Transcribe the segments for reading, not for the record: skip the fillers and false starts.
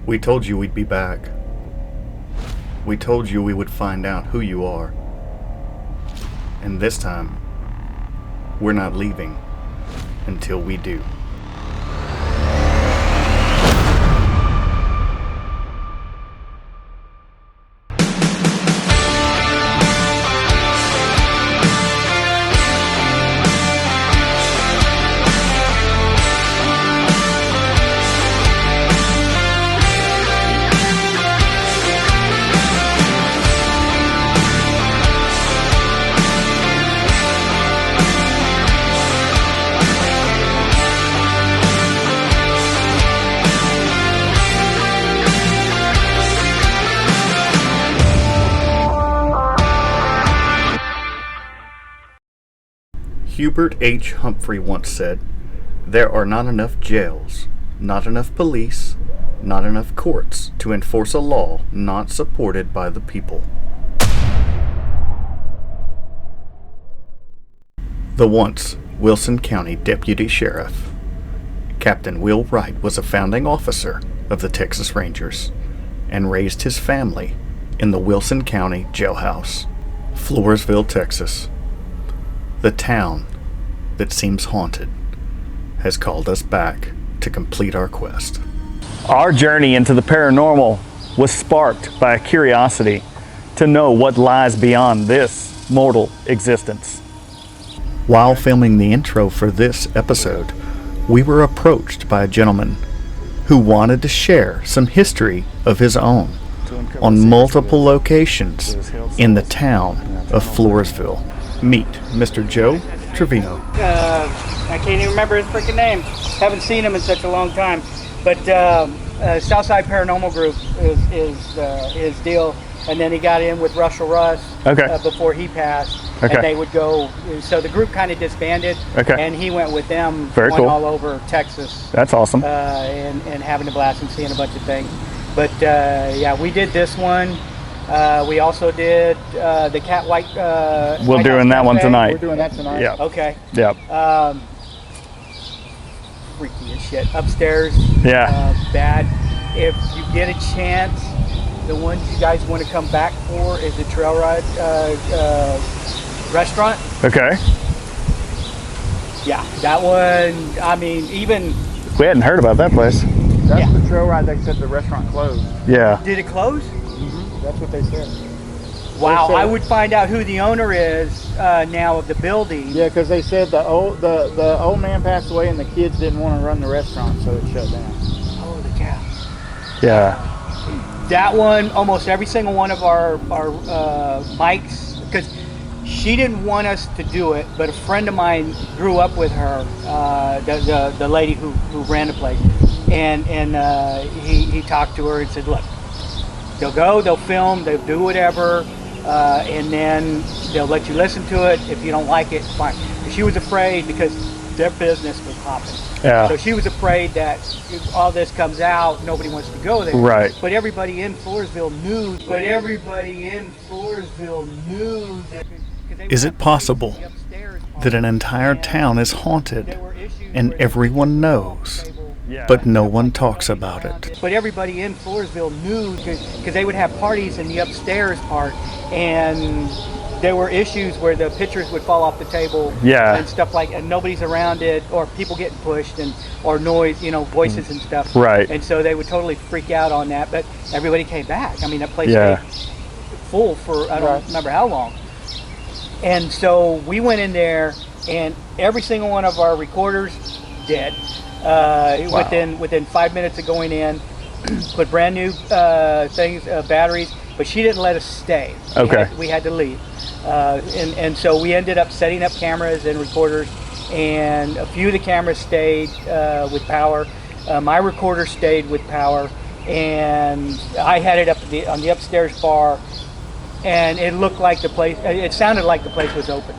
We told you we'd be back. We told you we would find out who you are. And this time, we're not leaving until we do. Hubert H Humphrey once said, "There are not enough jails, not enough police, not enough courts to enforce a law not supported by the people." The once Wilson County Deputy Sheriff, Captain Will Wright, was a founding officer of the Texas Rangers and raised his family in the Wilson County Jailhouse, Floresville, Texas. The town that seems haunted has called us back to complete our quest. Our journey into the paranormal was sparked by a curiosity to know what lies beyond this mortal existence. While filming the intro for this episode, we were approached by a gentleman who wanted to share some history of his own on multiple locations in the town of Floresville. Meet Mr. Joe Trevino. I can't even remember his freaking name. Haven't seen him in such a long time. But Southside Paranormal Group is his deal. And then he got in with Russell Russ before he passed. Okay. And they would go, so the group kind of disbanded. Okay. And he went with them, Very going cool. all over Texas. That's awesome. And having a blast and seeing a bunch of things. But yeah, we did this one. We also did the Cat White. We're doing that one tonight. We're doing that tonight. Yeah. Okay. Yep. Freaky as shit. Upstairs. Yeah. Bad. If you get a chance, the ones you guys want to come back for is the Trail Ride restaurant. Okay. Yeah, that one. I mean, even. We hadn't heard about that place. That's the Trail Ride. They said the restaurant closed. Yeah. Did it close? That's what they said. Wow, They said, I would find out who the owner is now of the building. Yeah, because they said the old man passed away and the kids didn't want to run the restaurant, so it shut down. Holy cow. Yeah. That one, almost every single one of our mics, because she didn't want us to do it, but a friend of mine grew up with her, the lady who ran the place, and he talked to her and said, look, they'll go, they'll film, they'll do whatever, and then they'll let you listen to it. If you don't like it, fine. She was afraid because their business was hopping. Yeah. So she was afraid that if all this comes out, nobody wants to go there. Right. But everybody in Floresville knew. That. Is it possible that an entire town is haunted and everyone knows, but no one talks about it? But everybody in Floresville knew because they would have parties in the upstairs part, and there were issues where the pictures would fall off the table and stuff like, and nobody's around it, or people getting pushed or noise, voices and stuff. Right. And so they would totally freak out on that, but everybody came back. I mean, that place stayed full for I don't remember how long. And so we went in there, and every single one of our recorders dead. Within 5 minutes of going in, put brand new batteries, but she didn't let us stay. We had to leave, and so we ended up setting up cameras and recorders, and a few of the cameras stayed with power. My recorder stayed with power, and I had it up on the upstairs bar, and it looked like the place. It sounded like the place was open.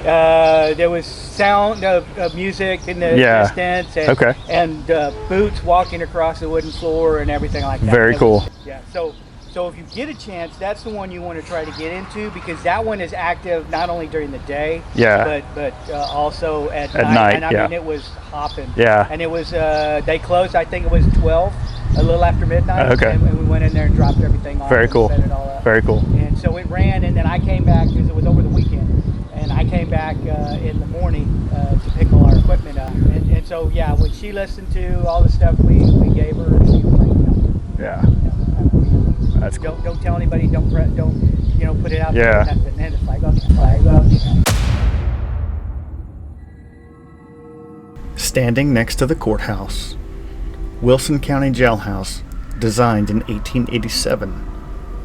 There was sound of music in the distance, and boots walking across the wooden floor and everything like that. Very cool. Yeah. So if you get a chance, that's the one you want to try to get into, because that one is active not only during the day, but also at night. And I mean, it was hopping. Yeah. And it was they closed. I think it was 12. a little after midnight. Okay. And we went in there and dropped everything off. Very and cool. Set it all up. Very cool. And so it ran, and then I came back because it was over the weekend. And I came back in the morning to pick all our equipment up. And so, yeah, when she listened to all the stuff we gave her, she was like, no. Yeah. No, That's cool. don't tell anybody. Don't put it out Yeah. there. Nothing. And it's like, okay. Standing next to the courthouse, Wilson County Jailhouse, designed in 1887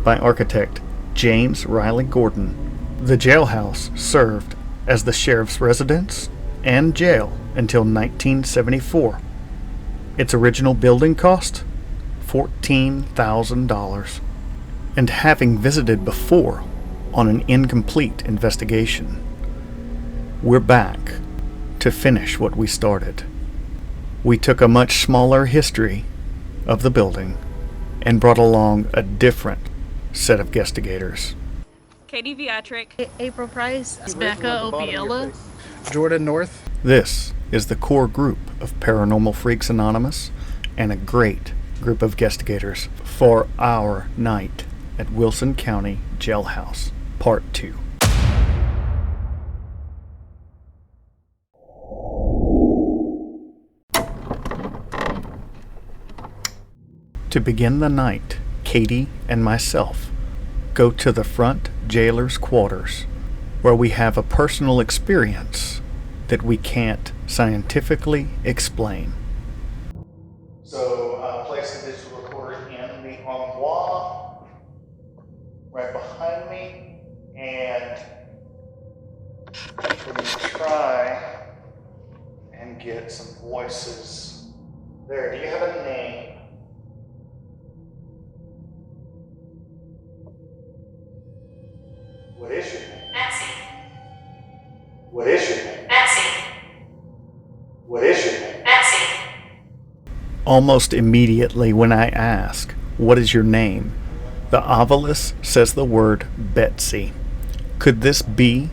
by architect James Riley Gordon. The jailhouse served as the sheriff's residence and jail until 1974. Its original building cost $14,000. And having visited before on an incomplete investigation, we're back to finish what we started. We took a much smaller history of the building and brought along a different set of guestigators. Katie Viatric, April Price, Becca Obiella, Jordan North. This is the core group of Paranormal Freaks Anonymous and a great group of guestigators for our night at Wilson County Jailhouse, Part 2. To begin the night, Katie and myself go to the front jailer's quarters, where we have a personal experience that we can't scientifically explain. So, place the digital recorder in the armoire right behind me, and we're going to try and get some voices there. Do you have a name? What is your name? Betsy. What is your name? Betsy. What is your name? Betsy. Almost immediately when I ask, what is your name, the Ovilus says the word Betsy. Could this be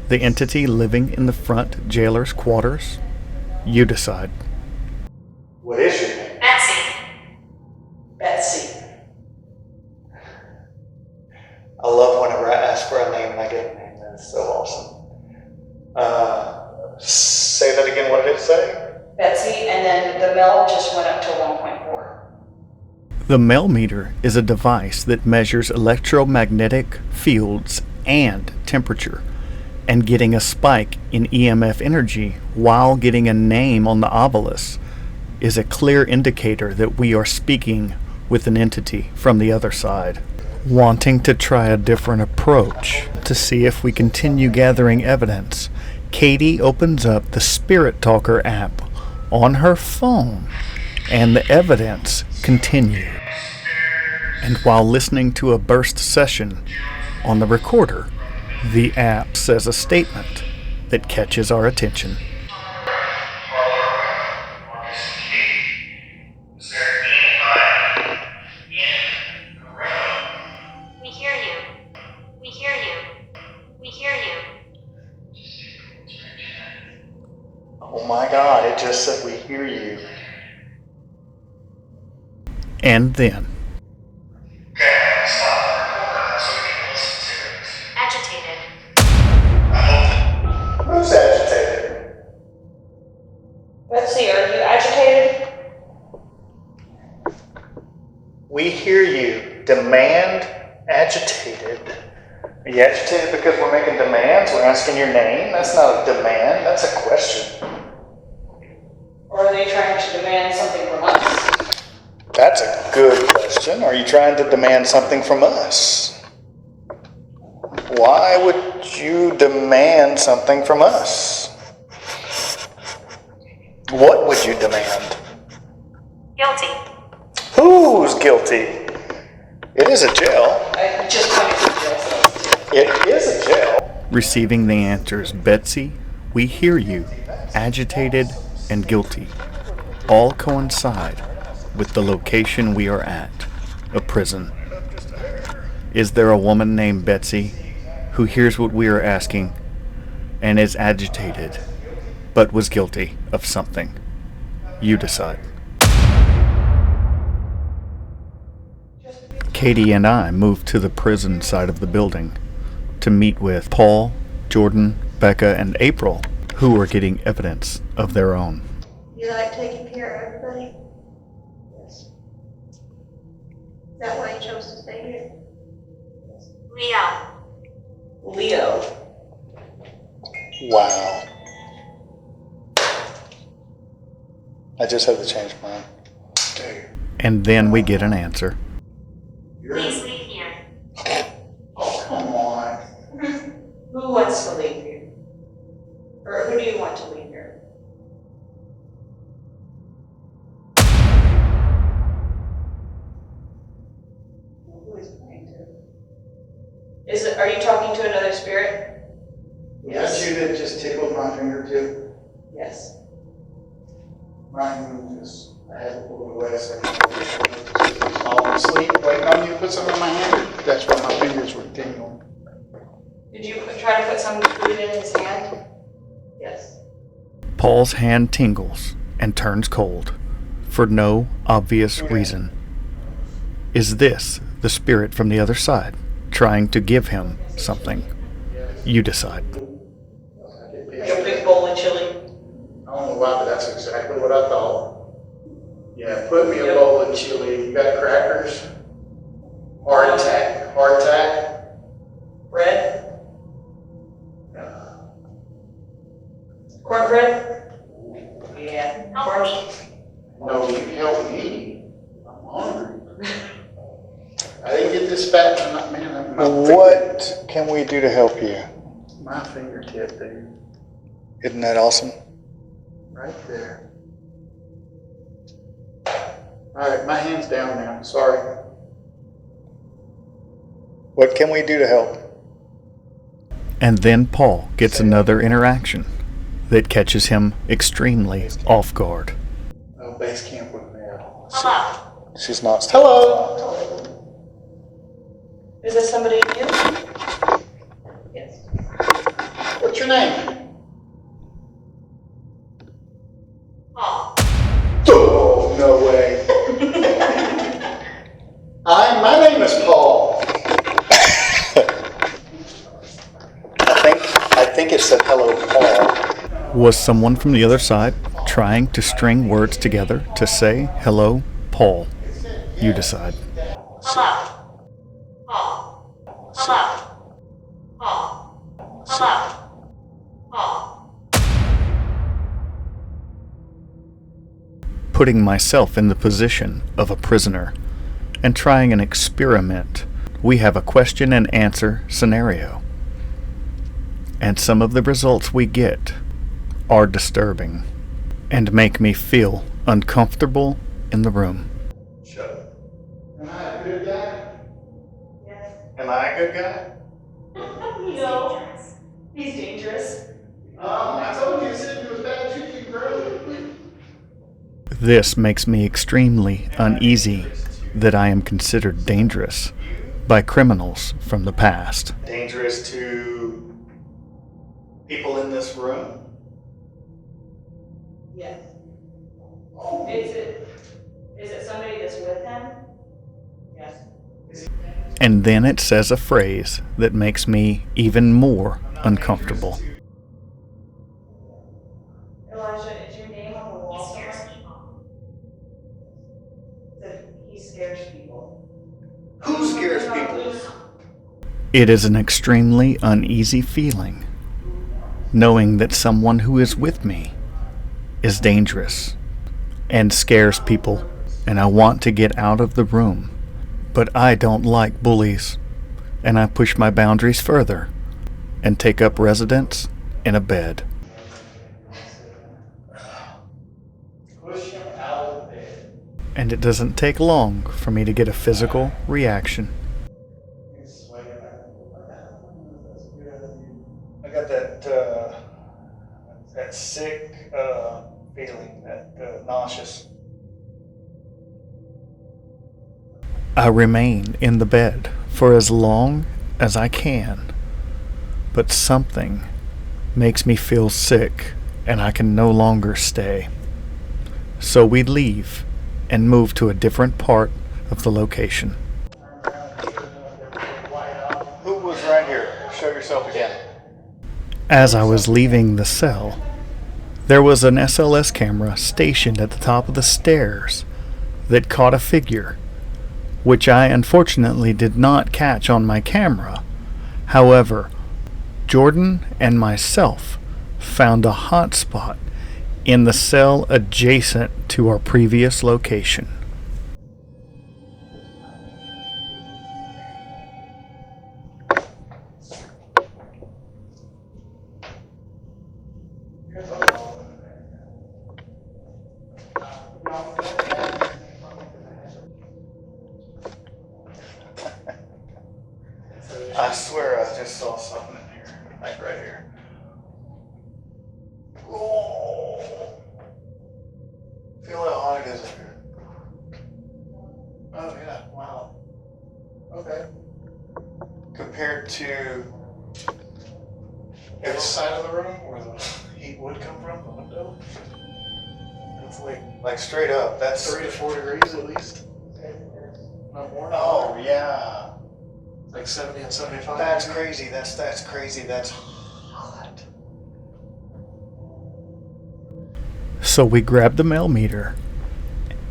the entity living in the front jailer's quarters? You decide. What is your name? Betsy. Betsy. I love whenever I ask for a name and I get a name. That's so awesome. Say that again. What did it say? Betsy, and then the mel just went up to 1.4. The mel meter is a device that measures electromagnetic fields and temperature, and getting a spike in EMF energy while getting a name on the Ovilus is a clear indicator that we are speaking with an entity from the other side. Wanting to try a different approach to see if we continue gathering evidence, Katie opens up the Spirit Talker app on her phone, and the evidence continues. And while listening to a burst session on the recorder, the app says a statement that catches our attention. We hear you. We hear you. We hear you. Oh my God, it just said we hear you. And then, Agitated. who's agitated? Betsy, are you agitated? We hear you. Demand agitated. Are you agitated because we're making demands? We're asking your name? That's not a demand, that's a question. Or are they trying to demand something from us? That's a good question. Are you trying to demand something from us? Why would you demand something from us? What would you demand? Guilty. Who's guilty? It is a jail. I just pointed to the jail cells. It is a jail. Receiving the answers, Betsy, we hear you, agitated and guilty, all coincide with the location we are at, a prison. Is there a woman named Betsy who hears what we are asking and is agitated, but was guilty of something? You decide. Katie and I moved to the prison side of the building to meet with Paul, Jordan, Becca, and April, who were getting evidence of their own. You like taking care of everybody? Yes. Is that why you chose to stay here? Yes. Leo. Wow. I just had to change mine. And then we get an answer. Please leave here. Oh, come on. Who wants to leave here? Or who do you want to leave here? Who is praying to? Are you talking to another spirit? That's you that just tickled my fingertip. Yes. Mine just, I had to pull it away a second. Falling asleep, waiting on you to put something in my hand. That's why my fingers were tingling. Did you try to put some food in his hand? Yes. Paul's hand tingles and turns cold for no obvious reason. Is this the spirit from the other side trying to give him something? You decide. Like a big bowl of chili. I don't know why, but that's exactly what I thought. Yeah, put me a bowl of chili. You got crackers? Heart attack. Heart attack. Bread? Cornbread? Yeah. Corn. No, you help me. I'm hungry. I didn't get this fat. What can we do to help you? My fingertip there. Isn't that awesome? Right there. All right, my hand's down now. Sorry. What can we do to help? And then Paul gets another interaction that catches him extremely off guard. Oh, base camp with me. Hello. She's not. Hello. Is this somebody new? Yes. What's your name? Paul. Oh, no way. My name is Paul. I think it said hello, Paul. Was someone from the other side trying to string words together to say hello, Paul? You decide. Hello. Paul. Hello. Paul. Hello. Paul. Putting myself in the position of a prisoner and trying an experiment, we have a question and answer scenario. And some of the results we get are disturbing and make me feel uncomfortable in the room. Shut up. Am I a good guy? Yes. Am I a good guy? No. He's dangerous. I told you, said you was bad chicken girl. This makes me extremely uneasy that I am considered dangerous by criminals from the past. Dangerous to people in this room? Yes. Is it somebody that's with him? Yes. And then it says a phrase that makes me even more uncomfortable. Elijah, is your name on the wall? He scares people. He scares people. Who scares people? It is an extremely uneasy feeling, knowing that someone who is with me is dangerous and scares people, and I want to get out of the room. But I don't like bullies, and I push my boundaries further and take up residence in a bed. Push him out of bed. And it doesn't take long for me to get a physical reaction. I got that sick feeling, that nauseous. I remain in the bed for as long as I can, but something makes me feel sick and I can no longer stay. So we leave and move to a different part of the location. Show yourself again. As I was leaving the cell, there was an SLS camera stationed at the top of the stairs that caught a figure, which I unfortunately did not catch on my camera. However, Jordan and myself found a hot spot in the cell adjacent to our previous location. I swear I just saw something in here, like right here. Oh. Feel how hot it is in here. Oh yeah, wow. Okay. Compared to this side of the room where the heat would come from, the window, it's like straight up. That's 3 to 4 degrees at least. Not more. Oh yeah. Like 70 and 75. That's crazy. That's crazy. That's hot. So we grabbed the mail meter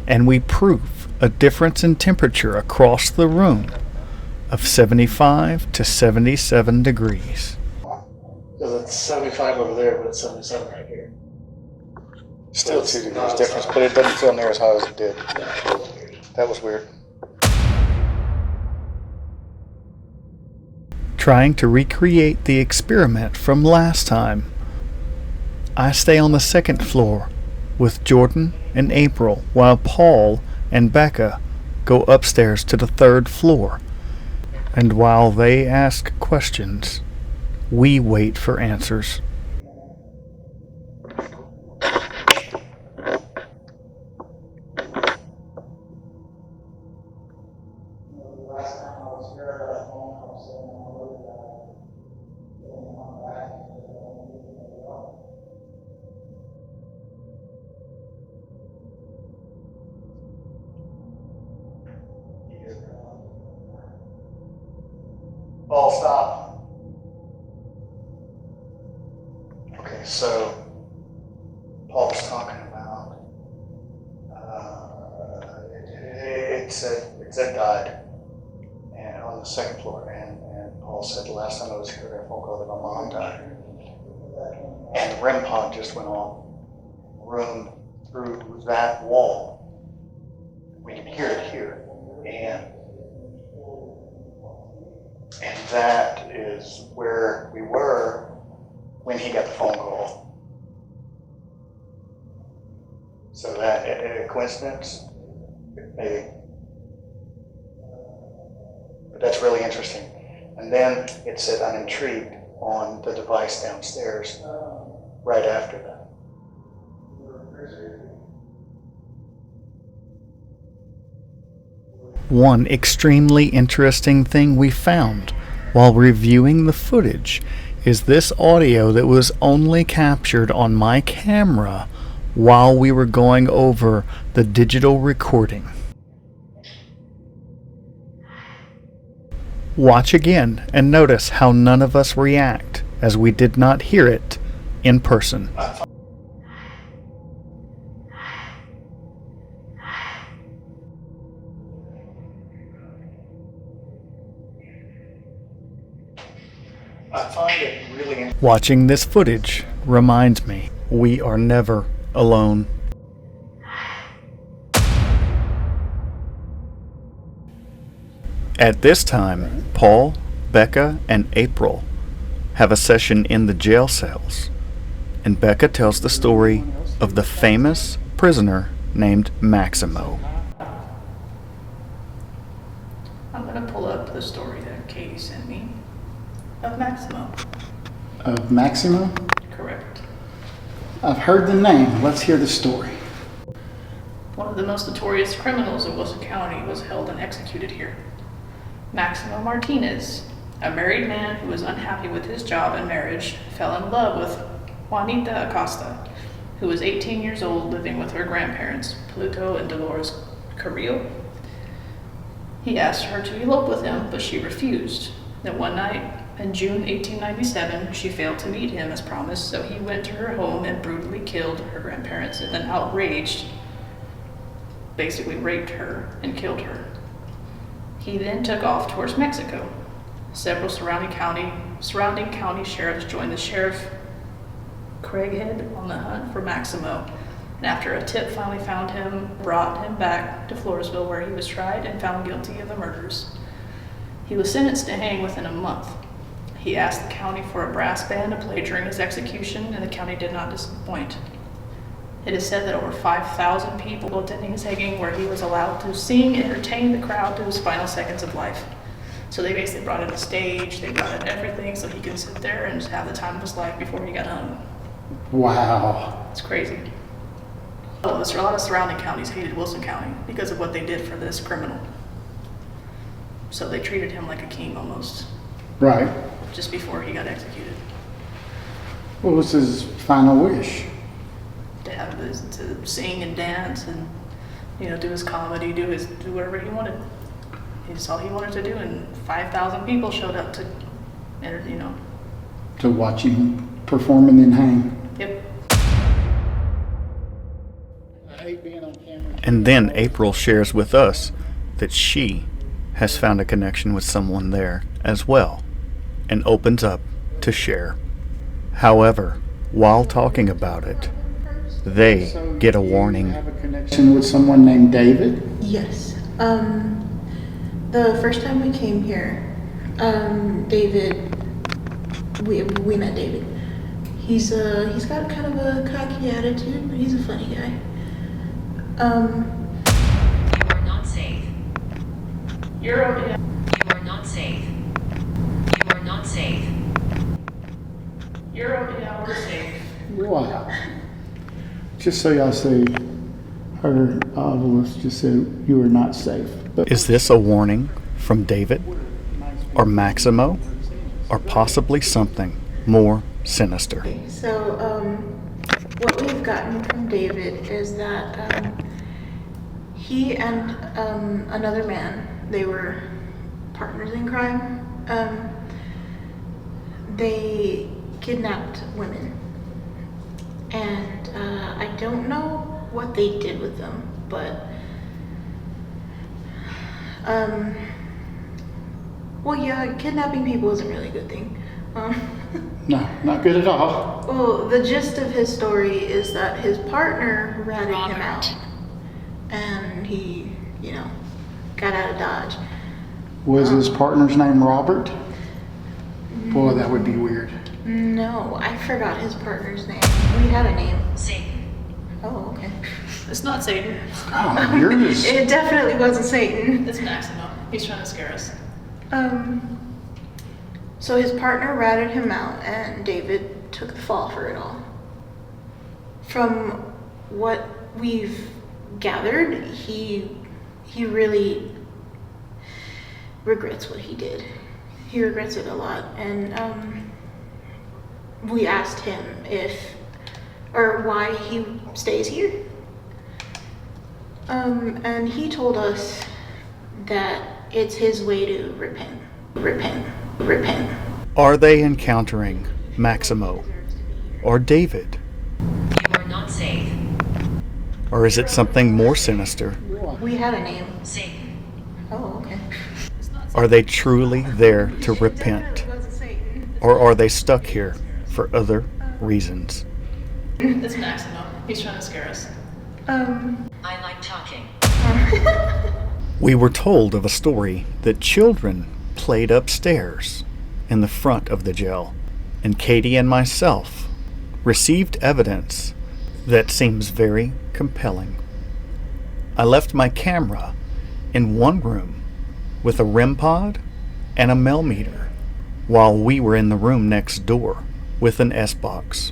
and we prove a difference in temperature across the room of 75 to 77 degrees. Because it's 75 over there, but it's 77 right here. Still 2 degrees difference, but it doesn't feel near as hot as it did. That was weird. Trying to recreate the experiment from last time, I stay on the second floor with Jordan and April while Paul and Becca go upstairs to the third floor. And while they ask questions, we wait for answers. Paul, stop. Okay, so Paul's talking about it said died, and on the second floor, and Paul said the last time I was here, I got a phone call that my mom died, and the REM pod just went off, room through that wall. We can hear it here, and that is where we were when he got the phone call. So that a coincidence, maybe. But that's really interesting. And then it said, I'm intrigued on the device downstairs right after that. One extremely interesting thing we found while reviewing the footage is this audio that was only captured on my camera while we were going over the digital recording. Watch again and notice how none of us react, as we did not hear it in person. I find it really Watching this footage reminds me we are never alone. At this time, Paul, Becca, and April have a session in the jail cells, and Becca tells the story of the famous prisoner named Maximo. I'm going to pull up the story that Katie sent me of Maximo. Of Maximo? Correct. I've heard the name. Let's hear the story. One of the most notorious criminals of Wilson County was held and executed here. Maximo Martinez, a married man who was unhappy with his job and marriage, fell in love with Juanita Acosta, who was 18 years old, living with her grandparents, Pluto and Dolores Carrillo. He asked her to elope with him, but she refused. Then one night, In June 1897, she failed to meet him as promised, so he went to her home and brutally killed her grandparents, and then outraged, basically raped her and killed her. He then took off towards Mexico. Several surrounding county sheriffs joined the sheriff Craighead on the hunt for Maximo, and after a tip finally found him, brought him back to Floresville, where he was tried and found guilty of the murders. He was sentenced to hang within a month. He asked the county for a brass band to play during his execution, and the county did not disappoint. It is said that over 5,000 people attending his hanging, where he was allowed to sing and entertain the crowd to his final seconds of life. So they basically brought in a stage, they brought in everything so he could sit there and just have the time of his life before he got hung. Wow. It's crazy. Oh, a lot of surrounding counties hated Wilson County because of what they did for this criminal. So they treated him like a king almost, Right. just before he got executed. What was his final wish? To sing and dance and, do his comedy, do whatever he wanted. It's all he wanted to do, and 5,000 people showed up to, To watch him perform and then hang. Yep. I hate being on camera. And then April shares with us that she has found a connection with someone there as well, and opens up to share. However, while talking about it, they get a warning. Have a connection with someone named David? Yes. The first time we came here, David, we met David. He's got kind of a cocky attitude, but he's a funny guy. You are not safe. You're okay. You are not safe. You are not safe. You're okay. Yeah, we're safe. Wow. Just so y'all see, her voice just said you are not safe. But Is this a warning from David, or Maximo, or possibly something more sinister? So, what we've gotten from David is that he and another man, they were partners in crime. They kidnapped women. And I don't know what they did with them, but well, yeah, kidnapping people isn't really a good thing. no, not good at all. Well, the gist of his story is that his partner ratted him out, and he, got out of Dodge. Was his partner's name Robert? Boy, that would be weird. No, I forgot his partner's name. We had a name. Satan. Oh, okay. It's not Satan. Oh, yours. It definitely wasn't Satan. It's Maximo. He's trying to scare us. So his partner ratted him out, and David took the fall for it all. From what we've gathered, he really regrets what he did. He regrets it a lot, and we asked him why he stays here. And he told us that it's his way to repent. Are they encountering Maximo or David? You are not safe. Or is it something more sinister? We had a name. Satan. Oh, okay. Are they truly there to repent? Or are they stuck here for other reasons? It's Maximo. He's trying to scare us. I like talking. We were told of a story that children played upstairs in the front of the jail, and Katie and myself received evidence that seems very compelling. I left my camera in one room with a REM pod and a Mel meter, while we were in the room next door with an S-box.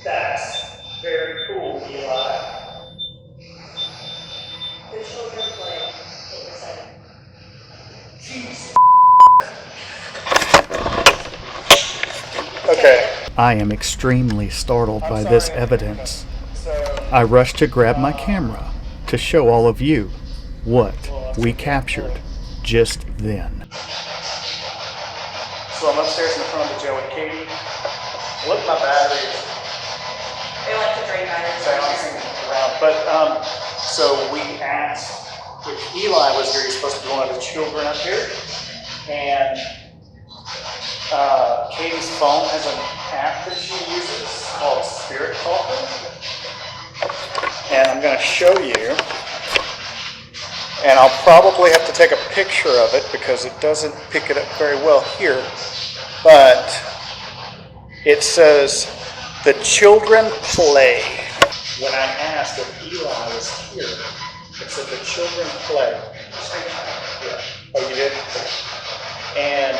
That's very cool, Eli. The children play. Get excited. Jeez. I am extremely startled by this evidence. I rush to grab my camera to show all of you what we captured just then. So I'm upstairs in front of the jail with Katie. Look at my batteries. They like to drain batteries. Around. But so we asked if Eli was here. He's supposed to be one of the children up here. And Katie's phone has an app that she uses called Spirit Talker. And I'm going to show you. And I'll probably have to take a picture of it because it doesn't pick it up very well here. But it says, "The children play." When I asked if Eli was here, it said, "The children play." Yeah. Oh, you did? And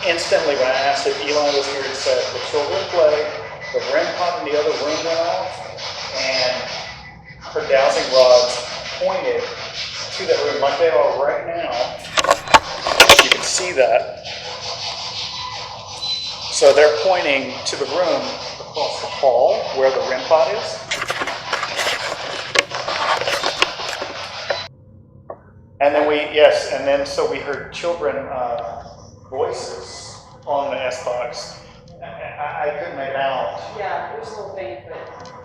instantly when I asked if Eli was here, it said, "The children play." The REM pod in the other room went off, and her dowsing rods pointed to that room like they are right now. You can see that. So they're pointing to the room across the hall where the REM pod is. And then so we heard children voices on the S-Box. I couldn't make it out. Yeah, it was a little faint,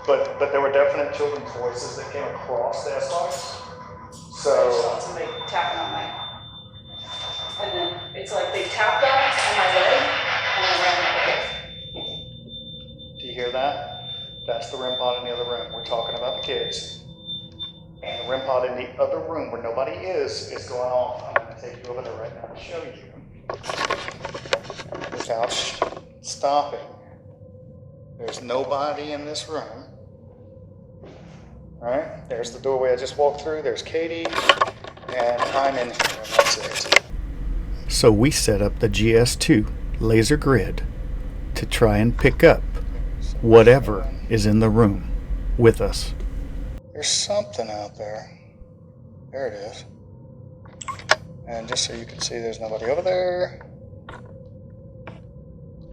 but But there were definite children's voices that came across the S-Box. So somebody tapping on my, and then it's like they tapped on my leg, and then ran my leg. do you hear that? That's the REM pod in the other room. We're talking about the kids. And the REM pod in the other room where nobody is going off. I'm going to take you over there right now to show you. Without stopping. There's nobody in this room. All right, there's the doorway I just walked through. There's Katie, and I'm in here, and that's it. So we set up the GS2 laser grid to try and pick up whatever is in the room with us. There's something out there. There it is. And just so you can see, there's nobody over there.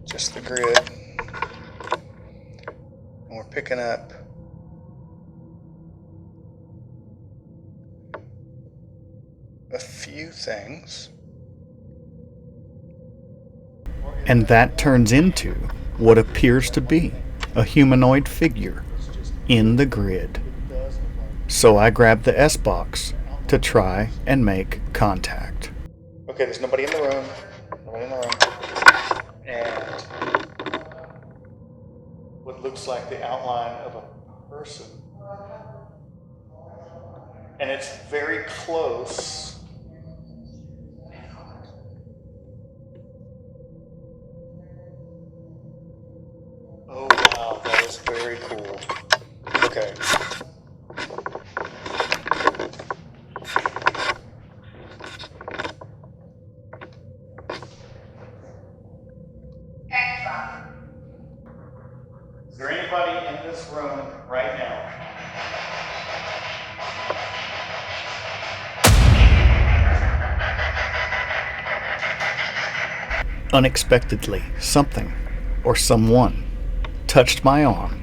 Just the grid. And we're picking up a few things. And that turns into what appears to be a humanoid figure in the grid. So I grab the S-Box to try and make contact. Okay, there's nobody in the room. Nobody in the room. And what looks like the outline of a person. And it's very close. Oh wow, that is very cool. Okay. Is there anybody in this room right now? Unexpectedly, something or someone touched my arm.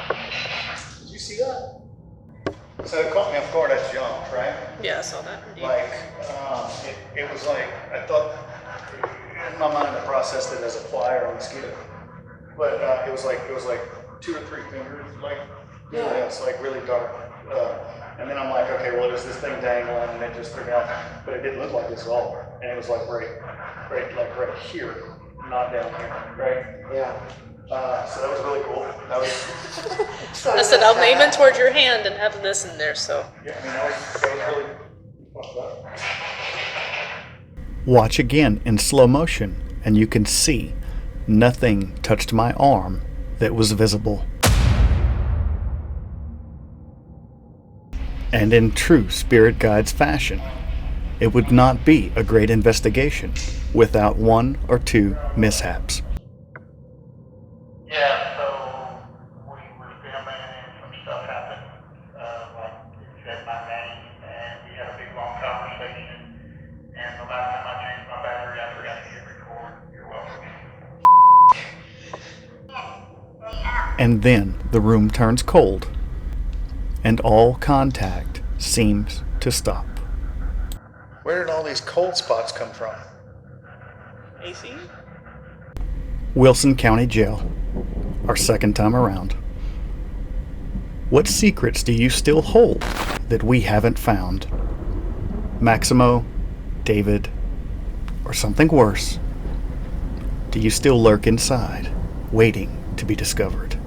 Did you see that? So it caught me off guard. I jumped, right? Yeah, I saw that. Like, it was like, I thought, in my mind I processed it as a fly or a mosquito. But it was like 2 or 3 fingers, like, yeah, it's like really dark. And then I'm like, okay, what is this thing dangling? And it just threw me off. But it didn't look like this at all. And it was like right here, not down here, right? Yeah. So that was really cool. That was. I said, I'm aiming towards your hand and having this in there, so. Yeah, I mean, that was really fucked up. Watch again in slow motion, and you can see nothing touched my arm that was visible. And in true Spirit Guides fashion, it would not be a great investigation without 1 or 2 mishaps. Yeah, so we were filming and some stuff happened, like it said my name, and we had a big long conversation. And the last time I changed my battery, I forgot to hit record. You're And then the room turns cold, and all contact seems to stop. Where did all these cold spots come from? AC? Wilson County Jail, our second time around. What secrets do you still hold that we haven't found? Maximo, David, or something worse? Do you still lurk inside, waiting to be discovered?